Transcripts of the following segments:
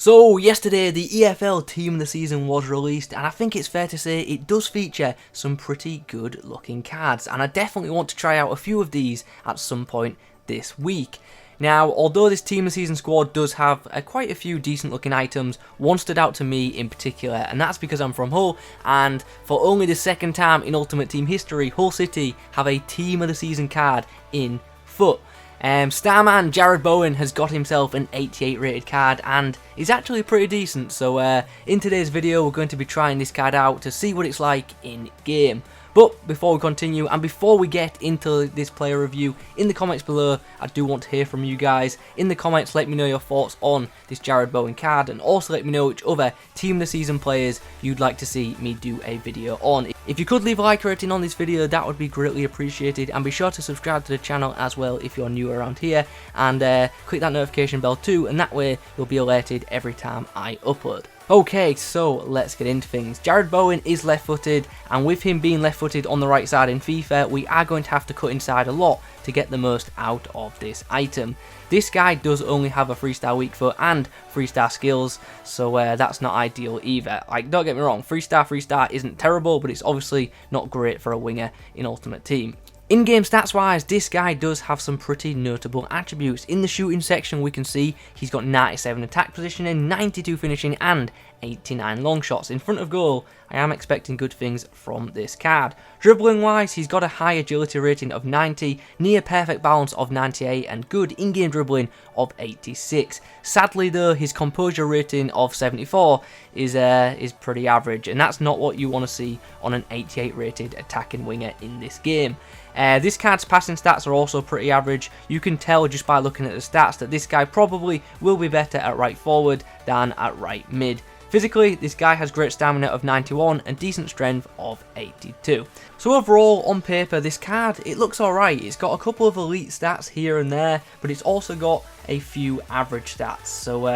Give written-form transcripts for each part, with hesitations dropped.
So, yesterday the EFL Team of the Season was released, and I think it's fair to say it does feature some pretty good looking cards, and I definitely want to try out a few of these at some point this week. Now, although this Team of the Season squad does have quite a few decent looking items, one stood out to me in particular, and that's because I'm from Hull, and for only the second time in Ultimate Team history, Hull City have a Team of the Season card in FUT. Starman Jarrod Bowen has got himself an 88 rated card and is actually pretty decent, so in today's video we're going to be trying this card out to see what it's like in game. But before we continue and before we get into this player review, in the comments below I do want to hear from you guys. In the comments let me know your thoughts on this Jarrod Bowen card, and also let me know which other Team of the Season players you'd like to see me do a video on. If you could leave a like rating on this video, that would be greatly appreciated, and be sure to subscribe to the channel as well if you're new around here, and click that notification bell too, and that way you'll be alerted every time I upload. Okay, so let's get into things. Jarrod Bowen is left-footed, and with him being left-footed on the right side in FIFA, we are going to have to cut inside a lot to get the most out of this item. This guy does only have a 3-star weak foot and 3-star skills, so that's not ideal either. Like, don't get me wrong, 3-star isn't terrible, but it's obviously not great for a winger in Ultimate Team. In-game stats wise, this guy does have some pretty notable attributes. In the shooting section we can see he's got 97 attack positioning, 92 finishing and 89 long shots. In front of goal, I am expecting good things from this card. Dribbling wise, he's got a high agility rating of 90, near perfect balance of 98 and good in-game dribbling of 86. Sadly though, his composure rating of 74 is pretty average, and that's not what you want to see on an 88 rated attacking winger in this game. This card's passing stats are also pretty average. You can tell just by looking at the stats that this guy probably will be better at right forward than at right mid. Physically, this guy has great stamina of 91 and decent strength of 82. So overall, on paper, this card, it looks alright. It's got a couple of elite stats here and there, but it's also got a few average stats. So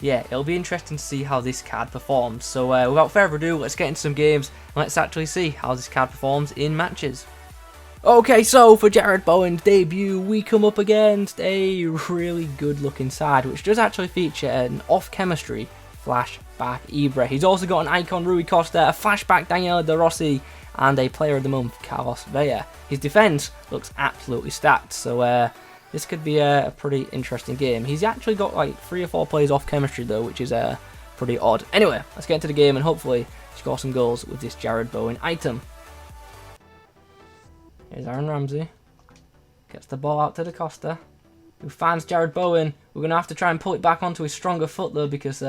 yeah, it'll be interesting to see how this card performs. So without further ado, let's get into some games and let's actually see how this card performs in matches. Okay, so for Jarrod Bowen's debut, we come up against a really good looking side, which does actually feature an off-chemistry flashback Ibra. He's also got an icon Rui Costa, a flashback Daniela De Rossi, and a player of the month Carlos Vela. His defence looks absolutely stacked, so this could be a pretty interesting game. He's actually got like 3 or 4 players off chemistry though, which is pretty odd. Anyway, let's get into the game and hopefully score some goals with this Jarrod Bowen item. Here's Aaron Ramsey. Gets the ball out to the Costa, who finds Jarrod Bowen. We're going to have to try and pull it back onto his stronger foot though, because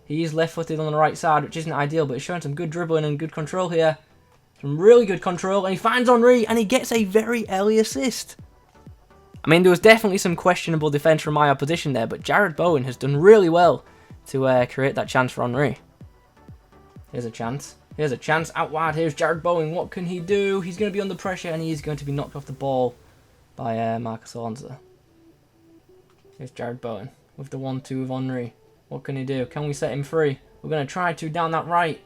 he is left-footed on the right side, which isn't ideal, but he's showing some good dribbling and good control here. Some really good control, and he finds Henry, and he gets a very early assist. I mean, there was definitely some questionable defence from my opposition there, but Jarrod Bowen has done really well to create that chance for Henry. Here's a chance. Here's a chance out wide. Here's Jarrod Bowen. What can he do? He's going to be under pressure, and he's going to be knocked off the ball by Marcus Alonso. Here's Jarrod Bowen with the 1-2 of Henry. What can he do? Can we set him free? We're going to try to down that right.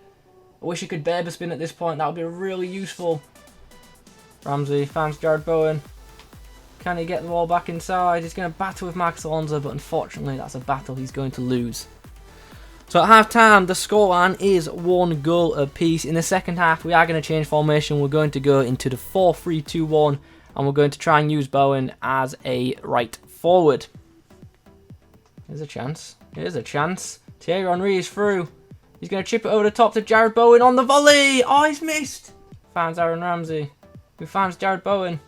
I wish he could Berber spin at this point. That would be really useful. Ramsey finds Jarrod Bowen. Can he get the ball back inside? He's going to battle with Marcus Alonso, but unfortunately that's a battle he's going to lose. So at half time, the scoreline is 1 goal apiece. In the second half, we are going to change formation. We're going to go into the 4-3-2-1, and we're going to try and use Bowen as a right forward. Here's a chance. Here's a chance. Thierry Henry is through. He's going to chip it over the top to Jarrod Bowen on the volley. Oh, he's missed. Finds Aaron Ramsey, who finds Jarrod Bowen.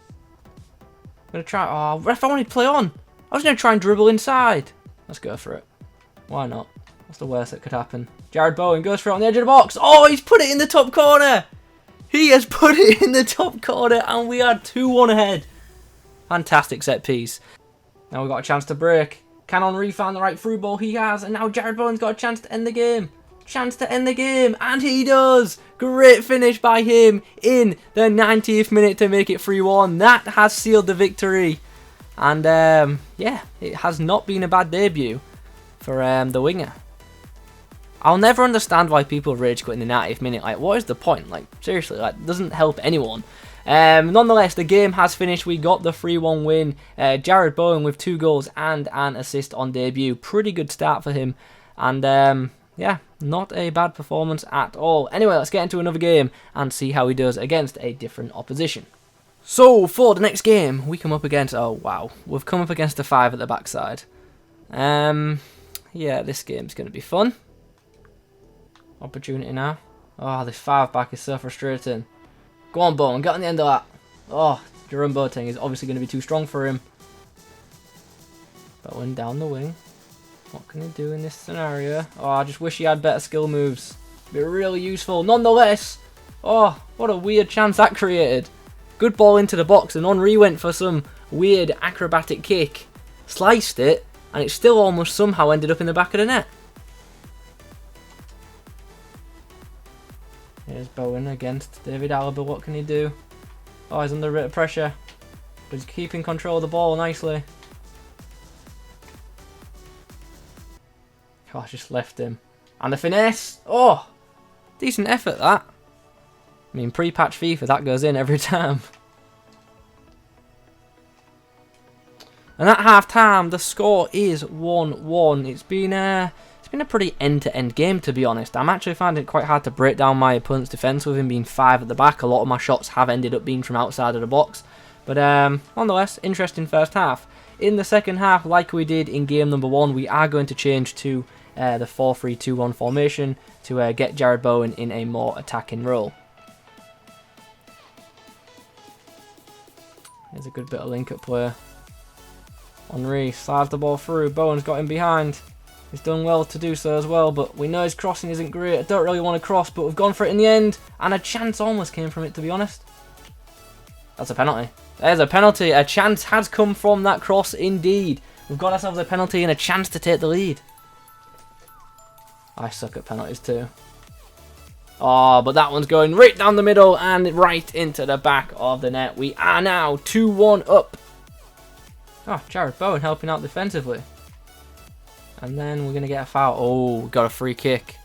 I'm going to try. Oh, ref, I wanted to play on. I was going to try and dribble inside. Let's go for it. Why not? What's the worst that could happen? Jarrod Bowen goes for it on the edge of the box. Oh, he's put it in the top corner. He has put it in the top corner, and we are 2-1 ahead. Fantastic set piece. Now we've got a chance to break. Can Henry find the right through ball? He has, and now Jarrod Bowen's got a chance to end the game. Chance to end the game, and he does. Great finish by him in the 90th minute to make it 3-1. That has sealed the victory. And yeah, it has not been a bad debut for the winger. I'll never understand why people rage quit in the 90th minute. Like, what is the point? Like, seriously, like, it doesn't help anyone. Nonetheless, the game has finished. We got the 3-1 win. Jarrod Bowen with 2 goals and an assist on debut. Pretty good start for him. And yeah, not a bad performance at all. Anyway, let's get into another game and see how he does against a different opposition. So, for the next game, we come up against... Oh, wow. We've come up against a 5 at the backside. Yeah, this game's going to be fun. Opportunity now. Oh, this 5 back is so frustrating. Go on, Bowen. Get on the end of that. Oh, Jerome Boateng is obviously going to be too strong for him. Bowen down the wing. What can he do in this scenario? Oh, I just wish he had better skill moves. It'd be really useful. Nonetheless, oh, what a weird chance that created. Good ball into the box, and Henry went for some weird acrobatic kick. Sliced it, and it still almost somehow ended up in the back of the net. Here's Bowen against David Alaba. What can he do? Oh, he's under a bit of pressure. But he's keeping control of the ball nicely. Oh, I just left him. And the finesse. Oh, decent effort that. I mean, pre-patch FIFA, that goes in every time. And at half-time, the score is 1-1. It's been a pretty end-to-end game, to be honest. I'm actually finding it quite hard to break down my opponent's defence with him being 5 at the back. A lot of my shots have ended up being from outside of the box. But nonetheless, interesting first half. In the second half, like we did in game number 1, we are going to change to the 4-3-2-1 formation to get Jarrod Bowen in a more attacking role. There's a good bit of link-up play. Henry slides the ball through. Bowen's got him behind. He's done well to do so as well, but we know his crossing isn't great. I don't really want to cross, but we've gone for it in the end. And a chance almost came from it, to be honest. That's a penalty. There's a penalty. A chance has come from that cross indeed. We've got ourselves a penalty and a chance to take the lead. I suck at penalties too. Oh, but that one's going right down the middle and right into the back of the net. We are now 2-1 up. Oh, Jarrod Bowen helping out defensively. And then we're going to get a foul. Oh, we got a free kick.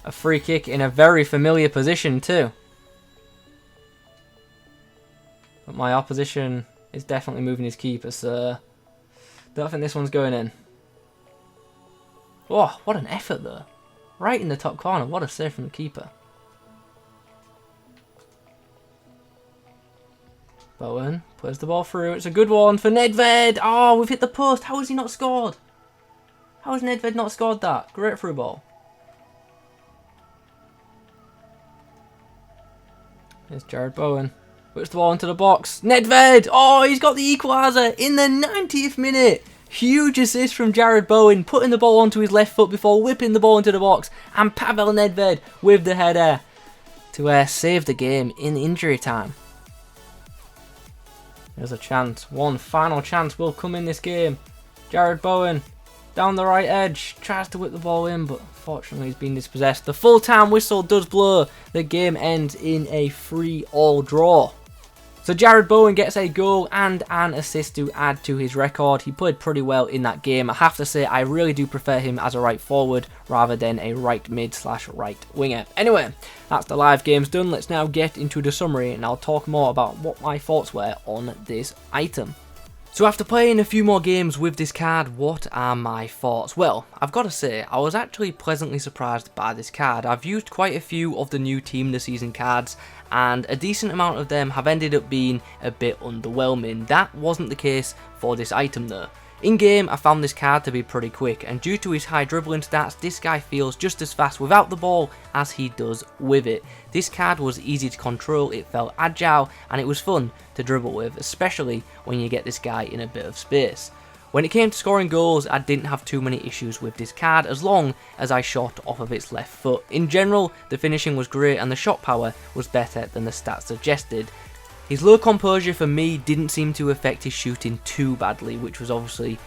A free kick in a very familiar position too. But my opposition is definitely moving his keeper, so don't think this one's going in. Oh, what an effort though. Right in the top corner. What a save from the keeper. Bowen plays the ball through. It's a good one for Nedved. Oh, we've hit the post. How has he not scored? How has Nedved not scored that? Great through ball. Here's Jarrod Bowen. Puts the ball into the box. Nedved! Oh, he's got the equaliser in the 90th minute. Huge assist from Jarrod Bowen, putting the ball onto his left foot before whipping the ball into the box. And Pavel Nedved with the header to save the game in injury time. There's a chance. One final chance will come in this game. Jarrod Bowen down the right edge. Tries to whip the ball in, but unfortunately he's been dispossessed. The full-time whistle does blow. The game ends in a 3-3 draw. So Jarrod Bowen gets a goal and an assist to add to his record. He played pretty well in that game. I have to say, I really do prefer him as a right forward rather than a right mid / right winger. Anyway, that's the live games done. Let's now get into the summary and I'll talk more about what my thoughts were on this item. So after playing a few more games with this card, what are my thoughts? Well, I've got to say, I was actually pleasantly surprised by this card. I've used quite a few of the new Team of the Season cards, and a decent amount of them have ended up being a bit underwhelming. That wasn't the case for this item though. In game, I found this card to be pretty quick, and due to his high dribbling stats, this guy feels just as fast without the ball as he does with it. This card was easy to control, it felt agile, and it was fun to dribble with, especially when you get this guy in a bit of space. When it came to scoring goals, I didn't have too many issues with this card as long as I shot off of its left foot. In general, the finishing was great and the shot power was better than the stats suggested. His low composure for me didn't seem to affect his shooting too badly, which was obviously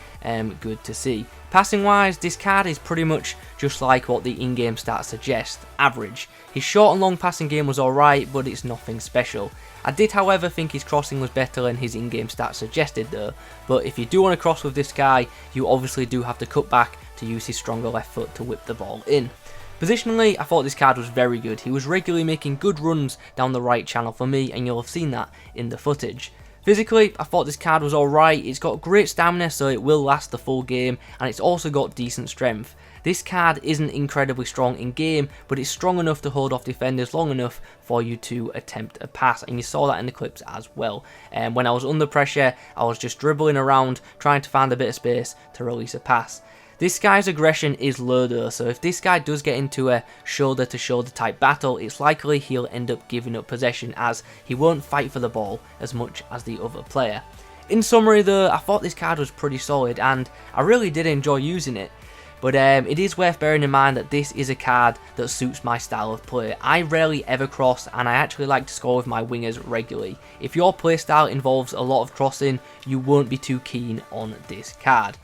good to see. Passing wise, this card is pretty much just like what the in-game stats suggest, average. His short and long passing game was alright, but it's nothing special. I did however think his crossing was better than his in-game stats suggested though, but if you do want to cross with this guy, you obviously do have to cut back to use his stronger left foot to whip the ball in. Positionally, I thought this card was very good. He was regularly making good runs down the right channel for me, and you'll have seen that in the footage. Physically, I thought this card was alright. It's got great stamina, so it will last the full game, and it's also got decent strength. This card isn't incredibly strong in game, but it's strong enough to hold off defenders long enough for you to attempt a pass, and you saw that in the clips as well. And when I was under pressure, I was just dribbling around, trying to find a bit of space to release a pass. This guy's aggression is low though, so if this guy does get into a shoulder-to-shoulder type battle, it's likely he'll end up giving up possession, as he won't fight for the ball as much as the other player. In summary though, I thought this card was pretty solid, and I really did enjoy using it. But it is worth bearing in mind that this is a card that suits my style of play. I rarely ever cross, and I actually like to score with my wingers regularly. If your playstyle involves a lot of crossing, you won't be too keen on this card.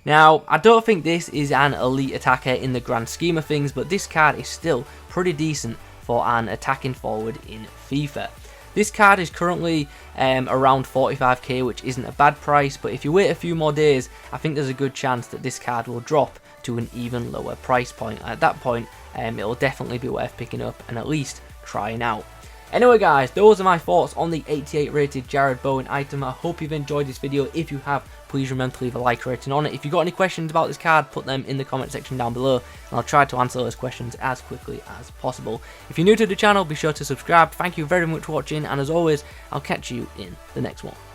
Now, I don't think this is an elite attacker in the grand scheme of things, but this card is still pretty decent for an attacking forward in FIFA. This card is currently around 45k, which isn't a bad price, but if you wait a few more days, I think there's a good chance that this card will drop to an even lower price point. At that point, it'll definitely be worth picking up and at least trying out. Anyway guys, those are my thoughts on the 88 rated Jarrod Bowen item. I hope you've enjoyed this video. If you have, please remember to leave a like rating on it. If you've got any questions about this card, put them in the comment section down below, and I'll try to answer those questions as quickly as possible. If you're new to the channel, be sure to subscribe. Thank you very much for watching, and as always, I'll catch you in the next one.